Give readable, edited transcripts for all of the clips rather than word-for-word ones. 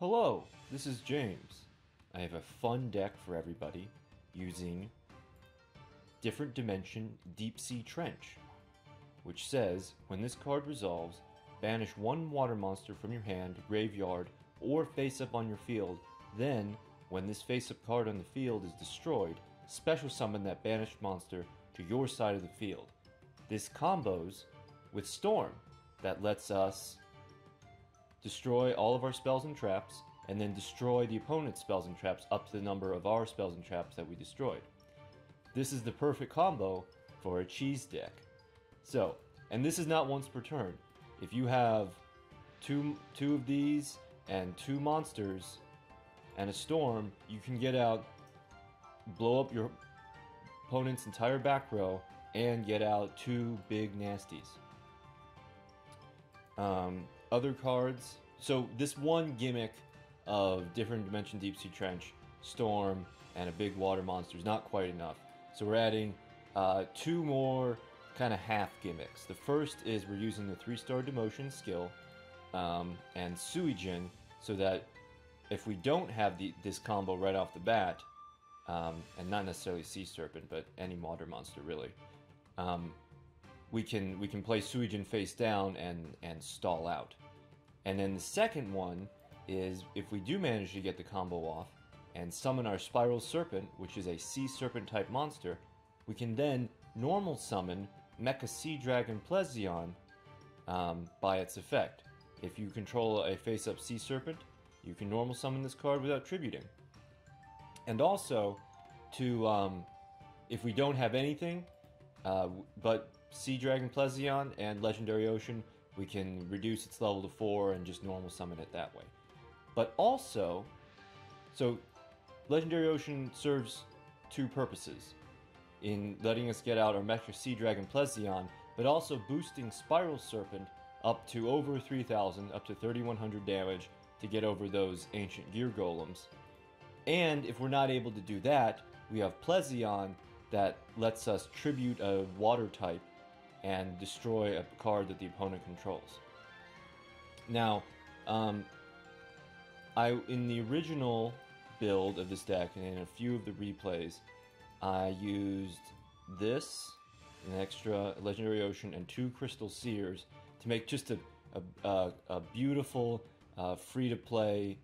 Hello, this is James. I have a fun deck for everybody using Different Dimension Deep Sea Trench, which says, when this card resolves, banish one water monster from your hand, graveyard, or face up on your field. Then, when this face up card on the field is destroyed, special summon that banished monster to your side of the field. This combos with Storm, that lets us destroy all of our spells and traps, and then destroy the opponent's spells and traps up to the number of our spells and traps that we destroyed. This is the perfect combo for a cheese deck. So, and this is not once per turn. If you have two of these and two monsters and a storm, you can get out, blow up your opponent's entire back row, and get out two big nasties. Other cards. So this one gimmick of Different Dimension Deep Sea Trench, Storm, and a big water monster is not quite enough. So we're adding two more kind of half gimmicks. The first is we're using the 3-star Demotion skill and Suijin, so that if we don't have this combo right off the bat, and not necessarily Sea Serpent, but any water monster really, we can play Suijin face down and stall out. And then the second one is, if we do manage to get the combo off and summon our Spiral Serpent, which is a Sea Serpent type monster, we can then normal summon Mecha Sea Dragon Plesion by its effect. If you control a face-up Sea Serpent, you can normal summon this card without tributing. And also, if we don't have anything but Sea Dragon Plesion and Legendary Ocean, we can reduce its level to 4 and just normal summon it that way. But also, so Legendary Ocean serves two purposes in letting us get out our Mecha Sea Dragon Plesion, but also boosting Spiral Serpent up to over 3,000, up to 3,100 damage to get over those Ancient Gear Golems. And if we're not able to do that, we have Plesion that lets us tribute a water type and destroy a card that the opponent controls. Now, in the original build of this deck and in a few of the replays, I used this, an extra Legendary Ocean, and 2 Crystal Seers to make just a beautiful, free-to-play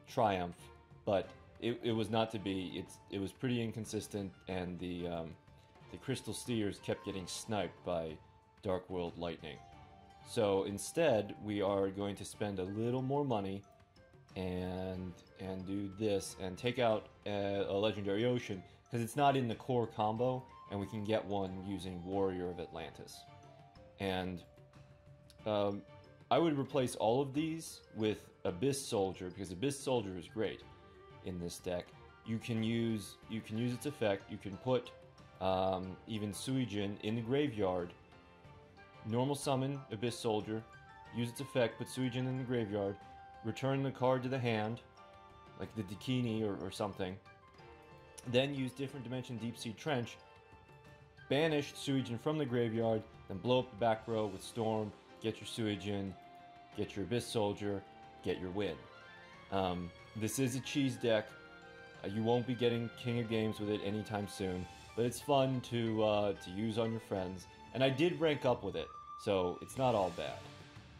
triumph, but it was not to be. It was pretty inconsistent, and the Crystal Seers kept getting sniped by Dark World Lightning. So instead, we are going to spend a little more money and do this and take out a Legendary Ocean, because it's not in the core combo, and we can get one using Warrior of Atlantis. And I would replace all of these with Abyss Soldier, because Abyss Soldier is great in this deck. You can use its effect. You can put even Suijin in the graveyard, normal summon Abyss Soldier, use its effect, put Suijin in the graveyard, return the card to the hand, like the Dakini or something, then use Different Dimension Deep Sea Trench, banish Suijin from the graveyard, then blow up the back row with Storm, get your Suijin, get your Abyss Soldier, get your win. This is a cheese deck. You won't be getting King of Games with it anytime soon, but it's fun to use on your friends, and I did rank up with it, so it's not all bad.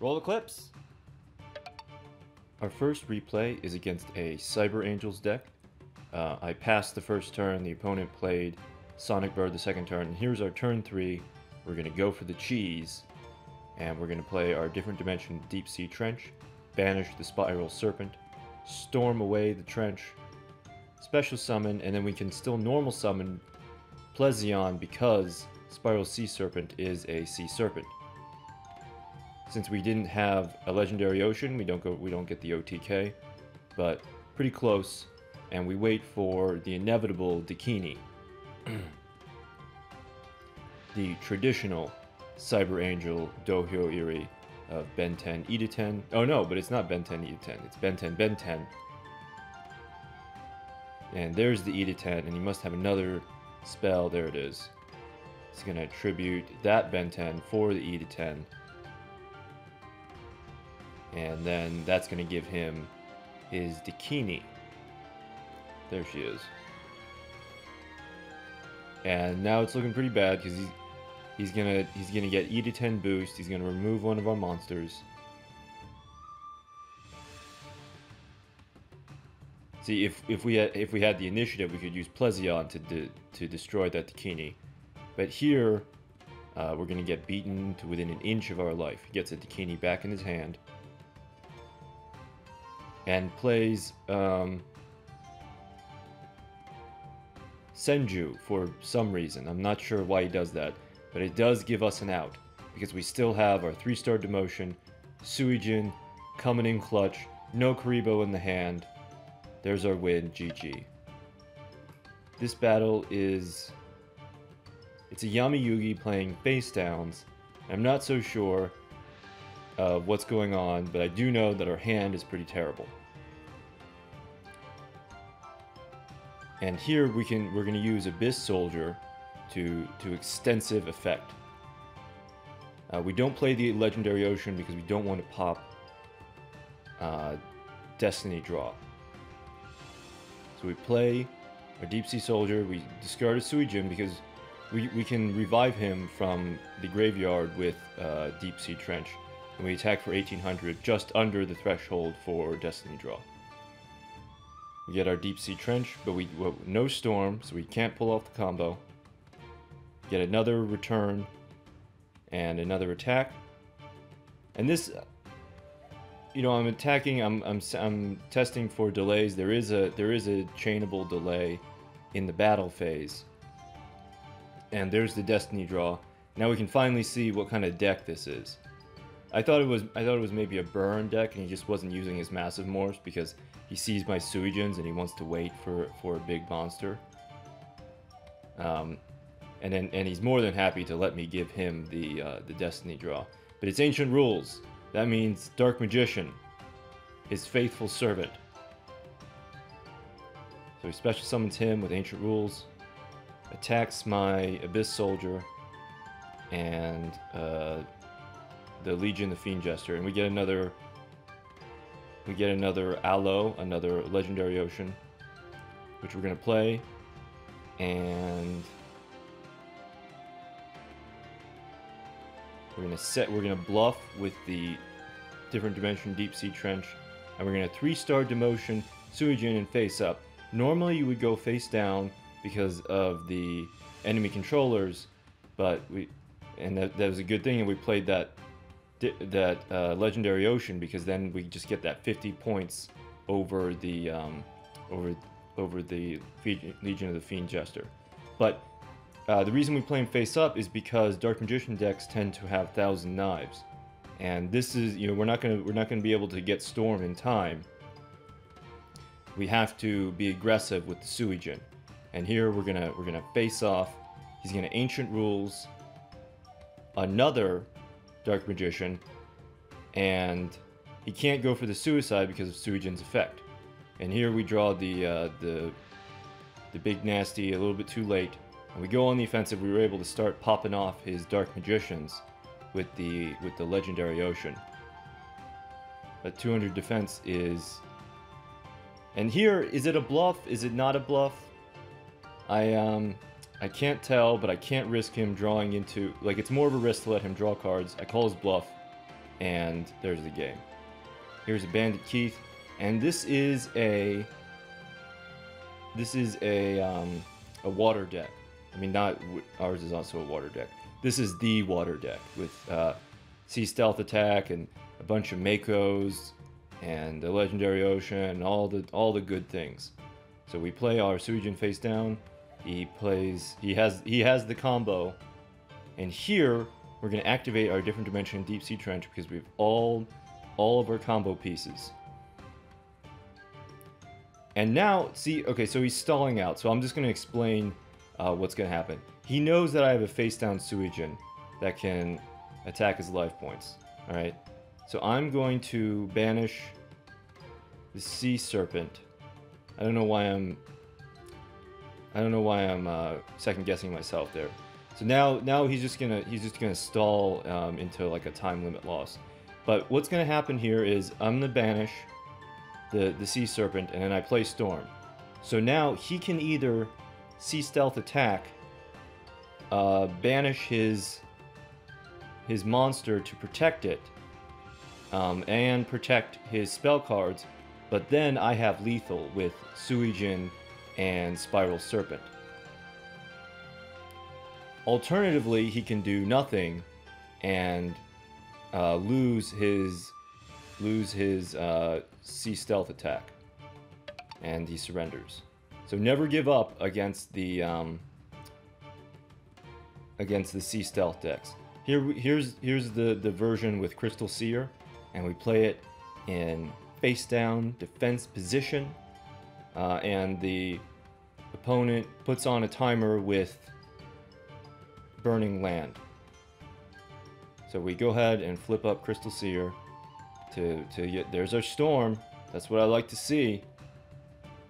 Roll the clips! Our first replay is against a Cyber Angels deck. I passed the first turn, the opponent played Sonic Bird the second turn, and here's our turn 3. We're going to go for the cheese, and we're going to play our Different Dimension Deep Sea Trench, banish the Spiral Serpent, storm away the trench, special summon, and then we can still normal summon Plesion because Spiral Sea Serpent is a Sea Serpent. Since we didn't have a Legendary Ocean, we don't get the OTK, but pretty close, and we wait for the inevitable Dakini. The traditional Cyber Angel Dohyo Iri of Ben 10 E to 10. Oh no, but it's not Ben 10 E to 10, it's Ben 10 Ben 10. And there's the E to 10, and he must have another spell. There it is. It's going to attribute that Ben 10 for the E to 10. And then that's going to give him is Dakini. There she is. And now it's looking pretty bad because he's gonna get E to 10 boost. He's gonna remove one of our monsters. See, if we had the initiative, we could use Plesion to destroy that Dakini. But here, we're gonna get beaten to within an inch of our life. He gets a Dakini back in his hand, and plays Senju for some reason. I'm not sure why he does that, but it does give us an out because we still have our 3-star demotion, Suijin coming in clutch, no Karibo in the hand. There's our win, GG. This battle is... it's a Yami Yugi playing face downs. I'm not so sure of what's going on, but I do know that our hand is pretty terrible. And here we're going to use Abyss Soldier to extensive effect. We don't play the Legendary Ocean because we don't want to pop Destiny Draw. So we play our Deep Sea Soldier, we discard a Suijin because we can revive him from the graveyard with Deep Sea Trench. And we attack for 1800, just under the threshold for Destiny Draw. We get our Deep Sea Trench, but no Storm, so we can't pull off the combo. Get another return and another attack. And this, you know, I'm attacking. I'm testing for delays. There is a chainable delay in the battle phase. And there's the Destiny Draw. Now we can finally see what kind of deck this is. I thought it was maybe a burn deck, and he just wasn't using his massive morphs because he sees my Suijins and he wants to wait for a big monster. And he's more than happy to let me give him the Destiny Draw. But it's Ancient Rules. That means Dark Magician, his faithful servant. So he special summons him with Ancient Rules, attacks my Abyss Soldier, and the Legion, the Fiend Jester, and we get another Aloe, another Legendary Ocean, which we're gonna play, and we're gonna bluff with the different dimension Deep Sea Trench, and we're gonna 3-star demotion Suijin and face up. Normally you would go face down because of the enemy controllers, but that was a good thing, and we played that Legendary Ocean because then we just get that 50 points over the Legion of the Fiend Jester. But the reason we play him face up is because Dark Magician decks tend to have 1,000 Knives, and this is, you know, we're not gonna be able to get Storm in time. We have to be aggressive with the Suijin, and here we're gonna face off. He's gonna Ancient Rules another Dark Magician, and he can't go for the suicide because of Suijin's effect. And here we draw the big nasty a little bit too late, and we go on the offensive. We were able to start popping off his Dark Magicians with the Legendary Ocean. But 200 defense is, and here, is it a bluff? Is it not a bluff? I can't tell, but I can't risk him drawing into... like, it's more of a risk to let him draw cards. I call his bluff, and there's the game. Here's a Bandit Keith, and this is a water deck. I mean, not... ours is also a water deck. This is the water deck, with Sea Stealth Attack, and a bunch of Makos, and the Legendary Ocean, and all the good things. So we play our Suijin face down. He has the combo, and here we're going to activate our different dimension Deep Sea Trench because we have all of our combo pieces. And now, see, okay, so he's stalling out, so I'm just going to explain what's going to happen. He knows that I have a face down Suijin that can attack his life points. Alright, so I'm going to banish the Sea Serpent. I don't know why I'm second guessing myself there. So now he's just gonna stall into like a time limit loss. But what's gonna happen here is I'm gonna banish the Sea Serpent, and then I play Storm. So now he can either Sea Stealth attack, banish his monster to protect it, and protect his spell cards, but then I have lethal with Suijin and Spiral Serpent. Alternatively, he can do nothing and lose his Sea Stealth attack, and he surrenders. So never give up against the Sea Stealth decks. Here's the version with Crystal Seer, and we play it in face down defense position, and the opponent puts on a timer with Burning Land. So we go ahead and flip up Crystal Seer to get, there's our Storm. That's what I like to see.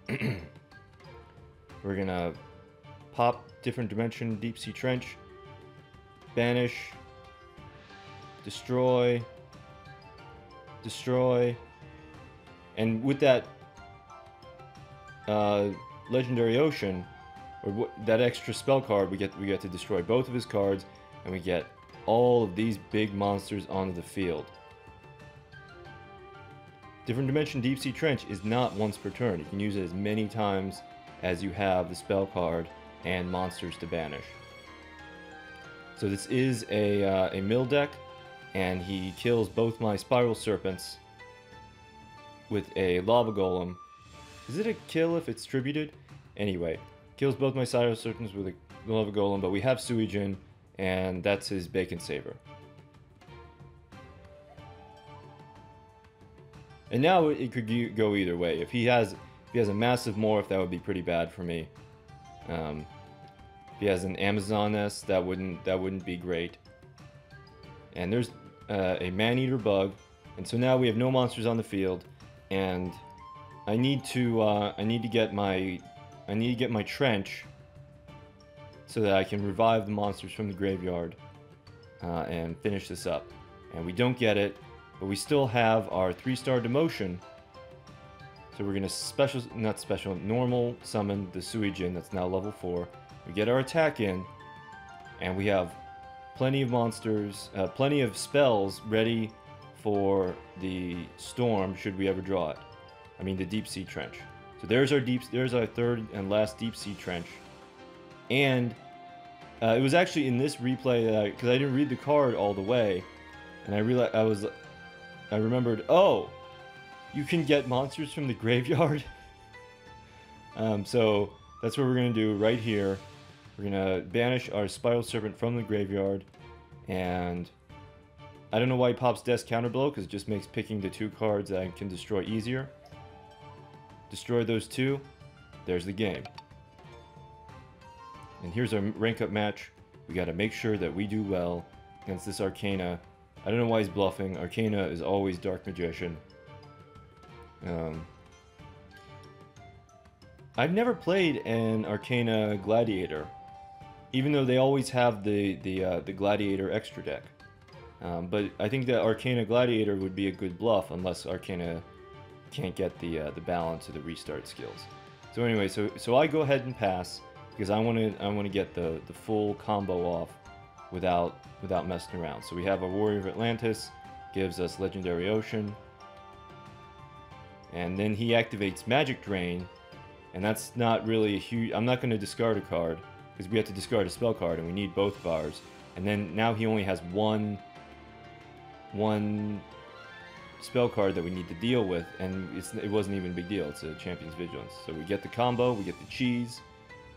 We're gonna pop Different Dimension, Deep Sea Trench, banish, destroy, and with that Legendary Ocean, or that extra spell card, we get to destroy both of his cards, and we get all of these big monsters onto the field. Different Dimension Deep Sea Trench is not once per turn. You can use it as many times as you have the spell card and monsters to banish. So this is a mill deck, and he kills both my Spiral Serpents with a Lava Golem. Is it a kill if it's tributed? Anyway, kills both my Spiral Serpents with a Lava Golem, but we have Suijin, and that's his Bacon Saver. And now it could go either way. If he has a massive morph, that would be pretty bad for me. If he has an Amazoness, that wouldn't be great. And there's a Man-Eater Bug, and so now we have no monsters on the field, and I need to get my trench so that I can revive the monsters from the graveyard and finish this up. And we don't get it, but we still have our 3-star demotion. So we're gonna normal summon the Suijin that's now level 4. We get our attack in, and we have plenty of monsters, plenty of spells ready for the Storm should we ever draw it. I mean the Deep Sea Trench. So there's our third and last Deep Sea Trench. And it was actually in this replay that because I didn't read the card all the way, and I realized I remembered, oh, you can get monsters from the graveyard. So that's what we're gonna do right here. We're gonna banish our Spiral Serpent from the graveyard, and I don't know why he pops Death's Counterblow, because it just makes picking the 2 cards that I can destroy easier. Destroy those 2, there's the game. And here's our rank up match. We gotta make sure that we do well against this Arcana. I don't know why he's bluffing. Arcana is always Dark Magician. I've never played an Arcana Gladiator, even though they always have the Gladiator extra deck. But I think that Arcana Gladiator would be a good bluff unless Arcana can't get the balance of the restart skills. So anyway, so I go ahead and pass because I want to get the full combo off without messing around. So we have a Warrior of Atlantis, gives us Legendary Ocean, and then he activates Magic Drain, and that's not really a huge. I'm not going to discard a card because we have to discard a spell card, and we need both of ours. And then now he only has one spell card that we need to deal with, and it wasn't even a big deal. It's a Champion's Vigilance. So we get the combo, we get the cheese,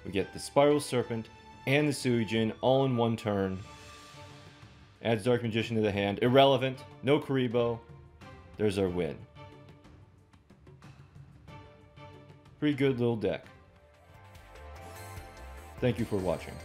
we get the Spiral Serpent and the Suijin all in one turn. Adds Dark Magician to the hand. Irrelevant. No Karibo. There's our win. Pretty good little deck. Thank you for watching.